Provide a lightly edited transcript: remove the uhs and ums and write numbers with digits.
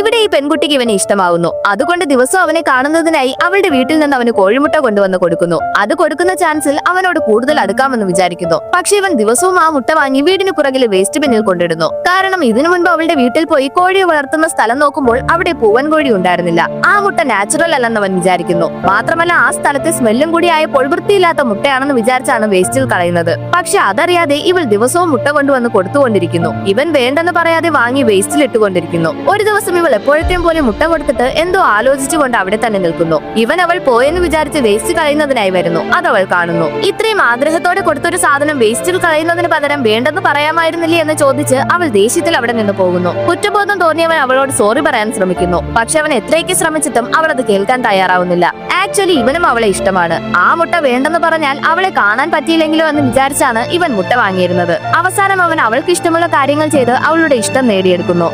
ഇവിടെ ഈ പെൺകുട്ടിക്ക് ഇവനെ ഇഷ്ടമാവുന്നു. അതുകൊണ്ട് ദിവസവും അവനെ കാണുന്നതിനായി അവളുടെ വീട്ടിൽ നിന്ന് അവന് കോഴിമുട്ട കൊണ്ടുവന്ന് കൊടുക്കുന്നു. അത് കൊടുക്കുന്ന ചാൻസിൽ അവനോട് കൂടുതൽ അടുക്കാമെന്ന് വിചാരിക്കുന്നു. പക്ഷെ ഇവൻ ദിവസവും ആ മുട്ട വാങ്ങി വീടിന് പുറകിൽ വേസ്റ്റ് ബിന്നിൽ കൊണ്ടിടുന്നു. കാരണം ഇതിനു മുൻപ് അവളുടെ വീട്ടിൽ പോയി കോഴിയെ വളർത്തുന്ന സ്ഥലം നോക്കുമ്പോൾ അവിടെ പൂവൻ കോഴി ഉണ്ടായിരുന്നില്ല. ആ മുട്ട നാച്ചുറൽ അല്ലെന്ന് അവൻ വിചാരിക്കുന്നു. മാത്രമല്ല ആ സ്ഥലത്തെ സ്മെല്ലും കൂടി ആയപ്പോൾ വൃത്തിയില്ലാത്ത മുട്ടയാണെന്ന് വിചാരിച്ചാണ് വേസ്റ്റിൽ കളയുന്നത്. പക്ഷെ അതറിയാതെ ഇവൾ ദിവസവും മുട്ട കൊണ്ടുവന്ന് കൊടുത്തുകൊണ്ടിരിക്കുന്നു. ഇവൻ വേണ്ടെന്ന് പറയാതെ വാങ്ങി വേസ്റ്റിൽ ഇട്ടുകൊണ്ടിരിക്കുന്നു. ഒരു ദിവസം ഇവൾ എപ്പോഴത്തെയും പോലെ മുട്ട കൊടുത്തിട്ട് എന്തോ ആലോചിച്ചുകൊണ്ട് അവിടെ തന്നെ നിൽക്കുന്നു. ഇവൻ അവൾ പോയെന്ന് വിചാരിച്ച് വേസ്റ്റ് കളയുന്നതിനായി വരുന്നു. അതവൾ കാണുന്നു. ഇത്രയും ആഗ്രഹത്തോടെ കൊടുത്തൊരു സാധനം വേസ്റ്റിൽ കളയുന്നതിന് പകരം വേണ്ടെന്ന് പറയാമായിരുന്നില്ലേ എന്ന് ചോദിച്ച് അവൾ ദേഷ്യത്തിൽ അവിടെ നിന്ന് പോകുന്നു. കുറ്റബോധം തോന്നിയവൻ അവളോട് സോറി പറയാൻ ശ്രമിക്കുന്നു. പക്ഷെ അവൻ എത്രയൊക്കെ ശ്രമിച്ചിട്ടും അവൾ അത് കേൾക്കാൻ തയ്യാറാവുന്നില്ല. ആക്ച്വലി ഇവനും അവളെ ഇഷ്ടമാണ്. ആ മുട്ട വേണ്ടെന്ന് പറഞ്ഞാൽ അവളെ കാണാൻ പറ്റിയില്ലെങ്കിലോ എന്ന് വിചാരിച്ചാണ് ഇവൻ മുട്ട വാങ്ങിയിരുന്നത്. അവസാനം അവൻ അവൾക്ക് ഇഷ്ടമുള്ള കാര്യങ്ങൾ ചെയ്ത് അവളുടെ ഇഷ്ടം നേടിയെടുക്കുന്നു.